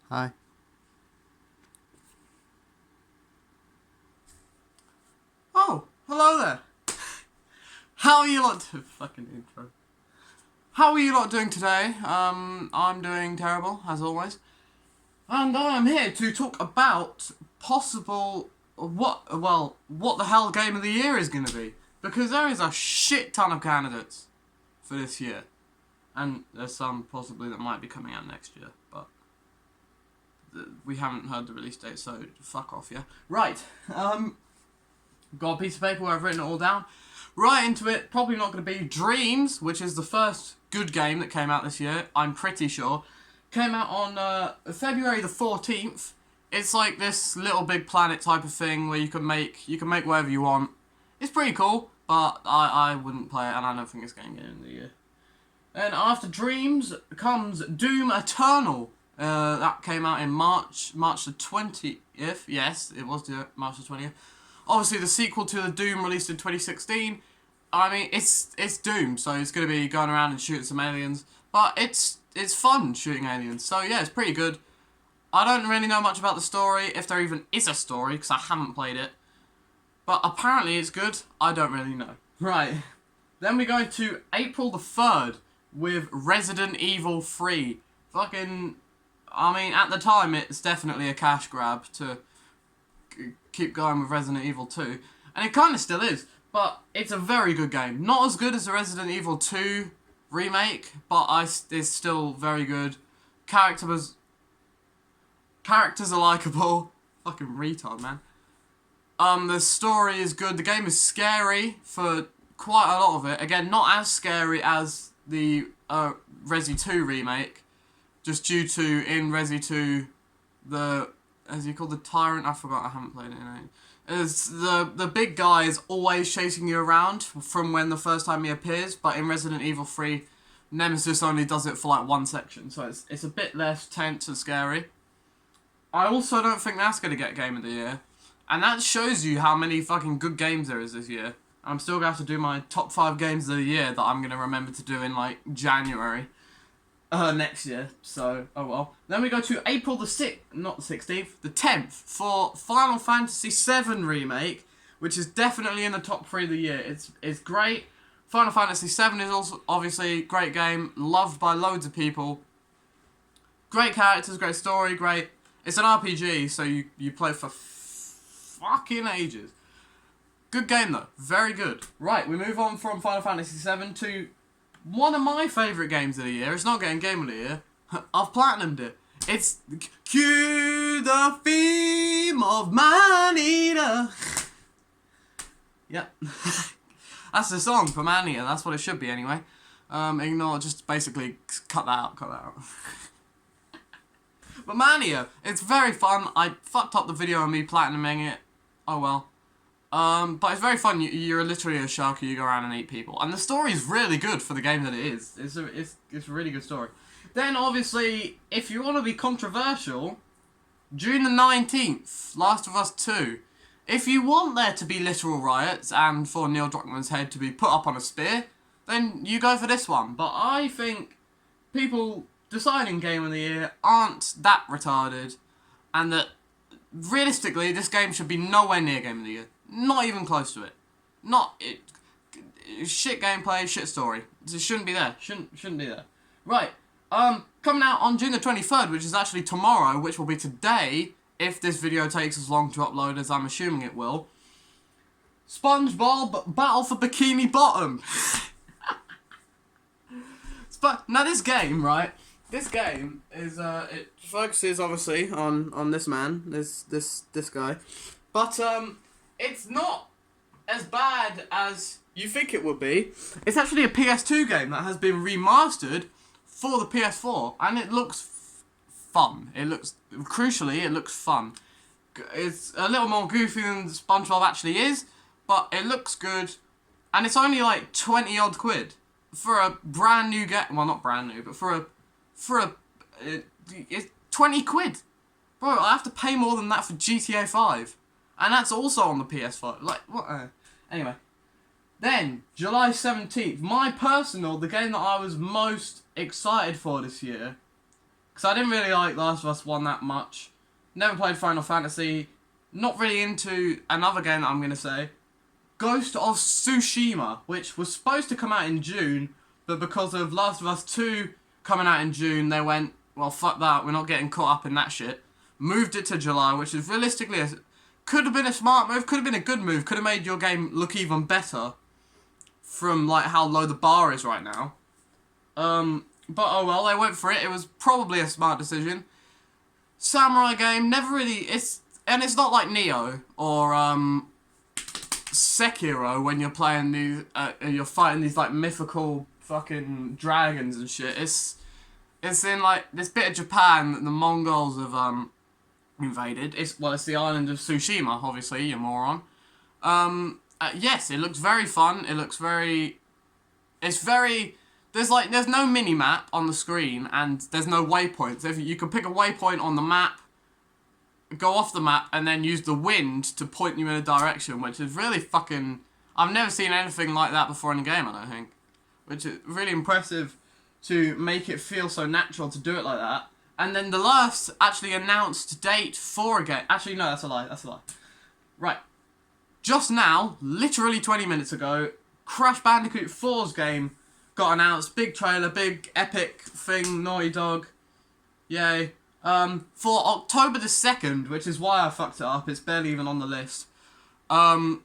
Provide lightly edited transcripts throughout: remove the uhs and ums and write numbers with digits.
Hi. Oh, hello there. How are you lot fucking intro. How are you lot doing today? I'm doing terrible, as always. And I'm here to talk about possible what the hell game of the year is gonna be. Because there is a shit ton of candidates for this year. And there's some possibly that might be coming out next year, but we haven't heard the release date, so fuck off, yeah? Right, got a piece of paper where I've written it all down. Right into it, probably not going to be Dreams, which is the first good game that came out this year, I'm pretty sure. Came out on February the 14th. It's like this Little Big Planet type of thing where you can make whatever you want. It's pretty cool, but I wouldn't play it, and I don't think it's going to get in the year. And after Dreams comes Doom Eternal. That came out in March the 20th. Yes, it was March the 20th. Obviously, the sequel to the Doom released in 2016. I mean, it's Doom, so it's going to be going around and shooting some aliens. But it's fun shooting aliens, so yeah, it's pretty good. I don't really know much about the story, if there even is a story, because I haven't played it. But apparently it's good, I don't really know. Right, then we go to April the 3rd with Resident Evil 3. Fucking, I mean, at the time it's definitely a cash grab to keep going with Resident Evil 2. And it kind of still is, but it's a very good game. Not as good as the Resident Evil 2 remake, but it's still very good. Characters are likeable. Fucking retard, man. The story is good. The game is scary for quite a lot of it. Again, not as scary as the Resi 2 remake, just due to in Resi 2 as you call the tyrant, I forgot, I haven't played it in is the big guy is always chasing you around from when the first time he appears, but in Resident Evil 3 Nemesis only does it for like one section, so it's a bit less tense and scary. I also don't think that's going to get Game of the Year, and that shows you how many fucking good games there is this year. I'm still going to have to do my top 5 games of the year that I'm going to remember to do in like January next year, so oh well. Then we go to April the 6th, not the 16th, the 10th for Final Fantasy VII Remake, which is definitely in the top 3 of the year. It's great. Final Fantasy VII is also obviously a great game, loved by loads of people. Great characters, great story, great. It's an RPG, so you play for fucking ages. Good game though, very good. Right, we move on from Final Fantasy VII to one of my favourite games of the year. It's not getting Game of the Year. I've platinumed it. It's Cue the Theme of Man-Eater. Yep. That's the song for Man-Eater. That's what it should be anyway. Ignore, just basically cut that out. But Man-Eater, it's very fun. I fucked up the video of me platinuming it. Oh well. But it's very fun. You're literally a shark. You go around and eat people, and the story is really good for the game that it is. It's a really good story. Then obviously, if you want to be controversial, June the 19th, Last of Us 2. If you want there to be literal riots and for Neil Druckmann's head to be put up on a spear, then you go for this one. But I think people deciding Game of the Year aren't that retarded, and that realistically, this game should be nowhere near Game of the Year. Not even close to it. Shit gameplay, shit story. It shouldn't be there. Shouldn't be there. Right. Coming out on June the 23rd, which is actually tomorrow, which will be today, if this video takes as long to upload as I'm assuming it will. SpongeBob Battle for Bikini Bottom. Now this game, right? This game is it focuses obviously on this man, this guy, but it's not as bad as you think it would be. It's actually a PS2 game that has been remastered for the PS4, and it looks fun. It looks fun. It's a little more goofy than SpongeBob actually is, but it looks good, and it's only like 20 odd quid for a brand new game. Well, not brand new, but it's 20 quid. Bro, I have to pay more than that for GTA 5. And that's also on the PS5. Like, what? Anyway. Then, July 17th. The game that I was most excited for this year. because I didn't really like Last of Us 1 that much. Never played Final Fantasy. Not really into another game that I'm going to say. Ghost of Tsushima, which was supposed to come out in June, but because of Last of Us 2 coming out in June, they went, well, fuck that, we're not getting caught up in that shit. Moved it to July, which is realistically, could have been a smart move, could have been a good move, could have made your game look even better from, like, how low the bar is right now. But oh well, they went for it. It was probably a smart decision. Samurai game, never really, it's not like Neo or, Sekiro when you're playing these, you're fighting these, like, mythical fucking dragons and shit. It's in, like, this bit of Japan that the Mongols have, invaded. It's the island of Tsushima, obviously, you moron. Yes, it looks very fun. It looks very... It's very... There's no mini-map on the screen, and there's no waypoints. If you can pick a waypoint on the map, go off the map, and then use the wind to point you in a direction, which is really fucking... I've never seen anything like that before in a game, I don't think. Which is really impressive to make it feel so natural to do it like that. And then the last actually announced date for a game... Actually, no, that's a lie. Right. Just now, literally 20 minutes ago, Crash Bandicoot 4's game got announced. Big trailer, big epic thing, Naughty Dog. Yay. For October the 2nd, which is why I fucked it up. It's barely even on the list. Yeah,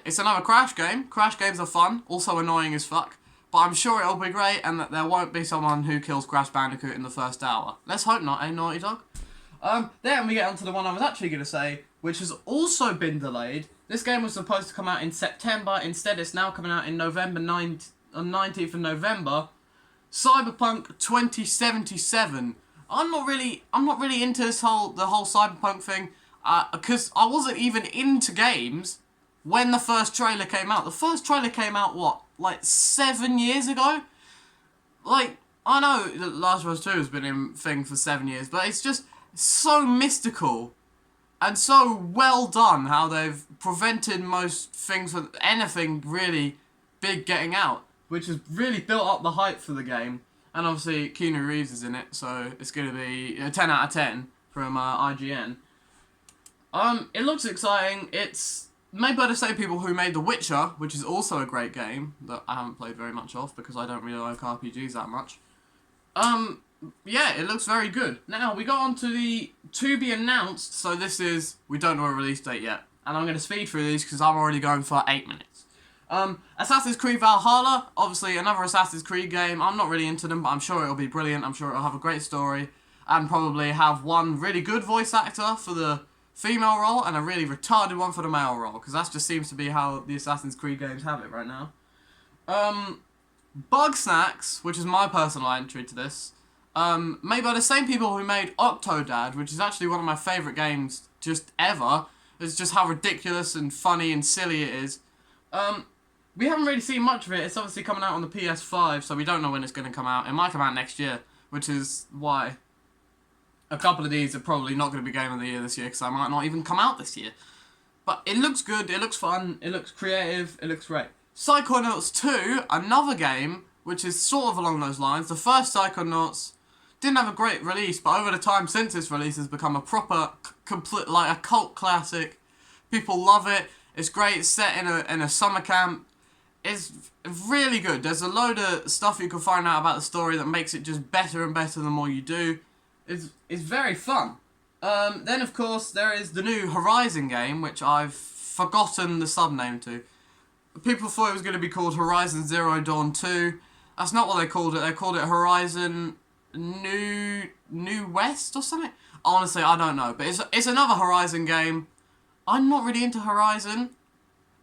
it's another Crash game. Crash games are fun, also annoying as fuck. But I'm sure it'll be great and that there won't be someone who kills Crash Bandicoot in the first hour. Let's hope not, eh, Naughty Dog? Then we get on to the one I was actually going to say, which has also been delayed. This game was supposed to come out in September. Instead, it's now coming out in November 19th of November. Cyberpunk 2077. I'm not really into the whole Cyberpunk thing, because I wasn't even into games when the first trailer came out. The first trailer came out, what, like 7 years ago? Like, I know that Last of Us 2 has been in thing for 7 years, but it's just so mystical and so well done how they've prevented most things with anything really big getting out, which has really built up the hype for the game. And obviously Keanu Reeves is in it, so it's going to be a 10 out of 10 from IGN. It looks exciting. It's made by the same people who made The Witcher, which is also a great game that I haven't played very much of because I don't really like RPGs that much. Yeah, it looks very good. Now, we got on to the to be announced, so this is, we don't know a release date yet. And I'm going to speed through these because I'm already going for 8 minutes. Assassin's Creed Valhalla, obviously another Assassin's Creed game. I'm not really into them, but I'm sure it'll be brilliant. I'm sure it'll have a great story and probably have one really good voice actor for the female role and a really retarded one for the male role, because that just seems to be how the Assassin's Creed games have it right now. Bug Snacks, which is my personal entry to this, made by the same people who made Octodad, which is actually one of my favourite games just ever. It's just how ridiculous and funny and silly it is. We haven't really seen much of it. It's obviously coming out on the PS5, so we don't know when it's going to come out. It might come out next year, which is why a couple of these are probably not going to be Game of the Year this year, because I might not even come out this year. But it looks good, it looks fun, it looks creative, it looks great. Psychonauts 2, another game, which is sort of along those lines. The first Psychonauts didn't have a great release, but over the time since its release has become a proper, complete, like a cult classic. People love it. It's great. It's set in a summer camp. It's really good. There's a load of stuff you can find out about the story that makes it just better and better the more you do. It's very fun. Then, of course, there is the new Horizon game, which I've forgotten the sub-name to. People thought it was going to be called Horizon Zero Dawn 2. That's not what they called it. They called it Horizon New West or something. Honestly, I don't know. But it's another Horizon game. I'm not really into Horizon.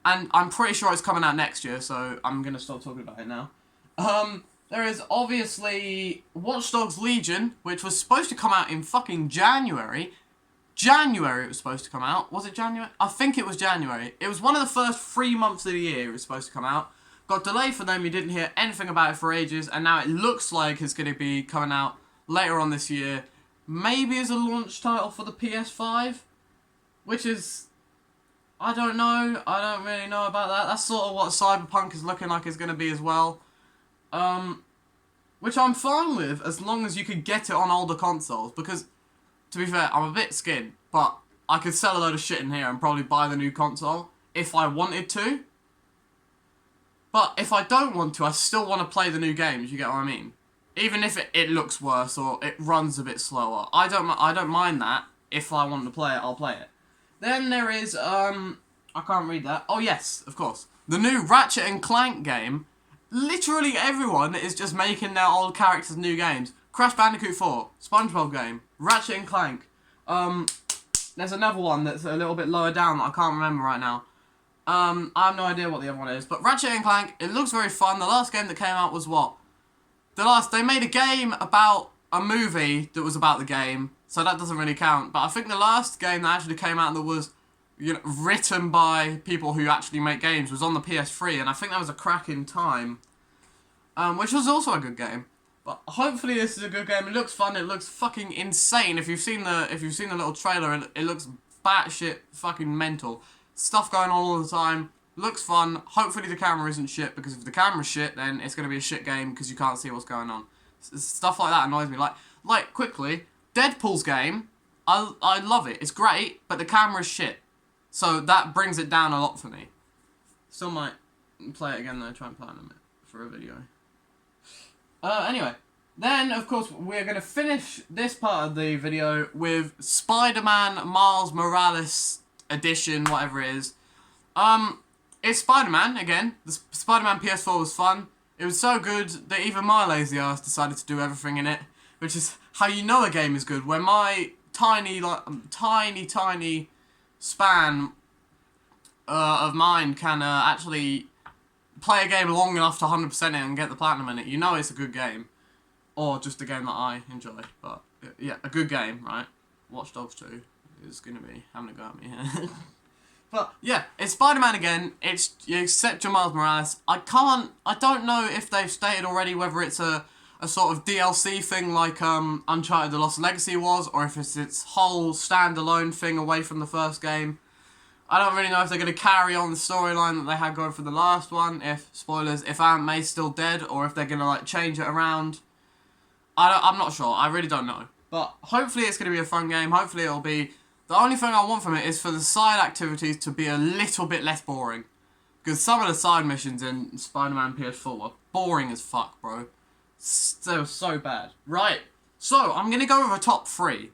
And I'm pretty sure it's coming out next year, so I'm going to stop talking about it now. There is obviously Watch Dogs Legion, which was supposed to come out in fucking January. January it was supposed to come out. Was it January? I think it was January. It was one of the first 3 months of the year it was supposed to come out. Got delayed for them, you didn't hear anything about it for ages, and now it looks like it's going to be coming out later on this year. Maybe as a launch title for the PS5, which is... I don't know. I don't really know about that. That's sort of what Cyberpunk is looking like it's going to be as well. which I'm fine with as long as you could get it on older consoles, because, to be fair, I'm a bit skinned, but I could sell a load of shit in here and probably buy the new console if I wanted to. But if I don't want to, I still want to play the new games, you get what I mean? Even if it looks worse or it runs a bit slower. I don't mind that. If I want to play it, I'll play it. Then there is, I can't read that. Oh yes, of course. The new Ratchet and Clank game. Literally everyone is just making their old characters new games. Crash Bandicoot 4, SpongeBob game, Ratchet and Clank. There's another one that's a little bit lower down that I can't remember right now. I have no idea what the other one is. But Ratchet and Clank, it looks very fun. The last game that came out was what? They made a game about a movie that was about the game, so that doesn't really count. But I think the last game that actually came out that was, written by people who actually make games was on the PS3, and I think that was a cracking time. Which was also a good game. But hopefully this is a good game. It looks fun. It looks fucking insane. If you've seen the little trailer, it looks batshit fucking mental. Stuff going on all the time. Looks fun. Hopefully the camera isn't shit, because if the camera's shit, then it's going to be a shit game because you can't see what's going on. Stuff like that annoys me. Like quickly, Deadpool's game, I love it. It's great, but the camera's shit. So that brings it down a lot for me. Still might play it again though, try and plan on it for a video. Anyway, then of course we're going to finish this part of the video with Spider-Man Miles Morales edition, whatever it is. It's Spider-Man, again. The Spider-Man PS4 was fun. It was so good that even my lazy ass decided to do everything in it, which is how you know a game is good, when my tiny span of mind can actually play a game long enough to 100% it and get the platinum in it. You know it's a good game. Or just a game that I enjoy. But, yeah, a good game, right? Watch Dogs 2 is going to be having a go at me here. But, yeah, it's Spider-Man again. You accept your Miles Morales. I don't know if they've stated already whether it's a sort of DLC thing like Uncharted The Lost Legacy was, or if it's its whole standalone thing away from the first game. I don't really know if they're going to carry on the storyline that they had going for the last one, spoilers, if Aunt May's still dead, or if they're going to, change it around. I'm not sure. I really don't know. But hopefully it's going to be a fun game. Hopefully it'll be... The only thing I want from it is for the side activities to be a little bit less boring. Because some of the side missions in Spider-Man PS4 were boring as fuck, bro. They were so bad. Right. So, I'm going to go with a top 3.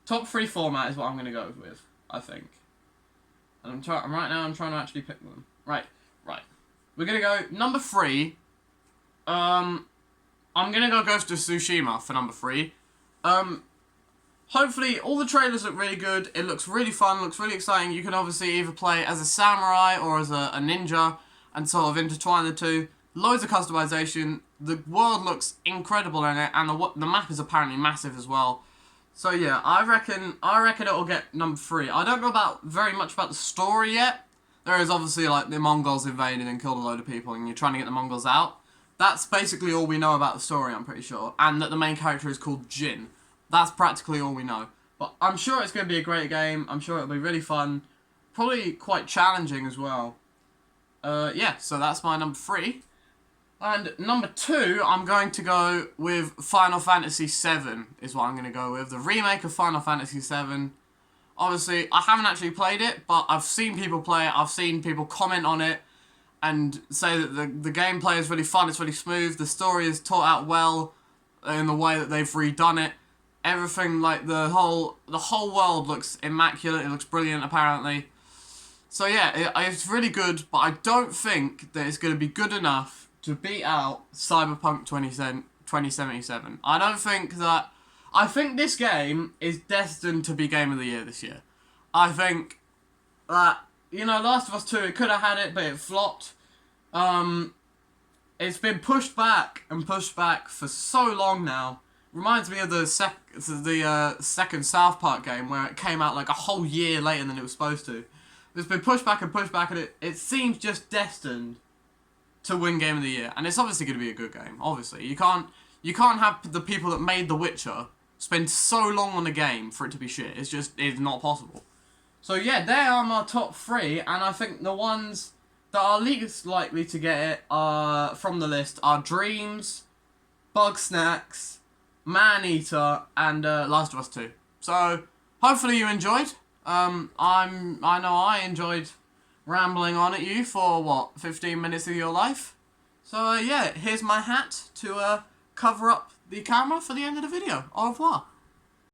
Top 3 format is what I'm going to go with, I think. And right now I'm trying to actually pick one. Right. We're going to go number 3. I'm going to go Ghost of Tsushima for number 3. Hopefully, all the trailers look really good. It looks really fun, looks really exciting. You can obviously either play as a samurai or as a ninja and sort of intertwine the two. Loads of customization. The world looks incredible in it, and the map is apparently massive as well. So yeah, I reckon it'll get number 3. I don't know very much about the story yet. There is obviously the Mongols invaded and killed a load of people, and you're trying to get the Mongols out. That's basically all we know about the story, I'm pretty sure. And that the main character is called Jin. That's practically all we know. But I'm sure it's going to be a great game. I'm sure it'll be really fun. Probably quite challenging as well. Yeah, so that's my number 3. And number 2, I'm going to go with Final Fantasy VII, is what I'm going to go with. The remake of Final Fantasy VII. Obviously, I haven't actually played it, but I've seen people play it. I've seen people comment on it and say that the gameplay is really fun, it's really smooth, the story is taught out well in the way that they've redone it. Everything, the whole world looks immaculate, it looks brilliant apparently. So yeah, it's really good, but I don't think that it's going to be good enough to beat out Cyberpunk 2077. I think this game is destined to be Game of the Year this year. I think that, Last of Us 2, it could have had it, but it flopped. It's been pushed back for so long now. Reminds me of the second South Park game, where it came out a whole year later than it was supposed to. It's been pushed back, and it seems just destined to win Game of the Year. And it's obviously going to be a good game, obviously. You can't have the people that made The Witcher spend so long on a game for it to be shit. It's not possible. So yeah, they are my top 3, and I think the ones that are least likely to get it from the list are Dreams, Bug Snacks, Man Eater, and Last of Us 2. So hopefully you enjoyed. I know I enjoyed rambling on at you for what, 15 minutes of your life. So yeah, here's my hat to cover up the camera for the end of the video. Au revoir.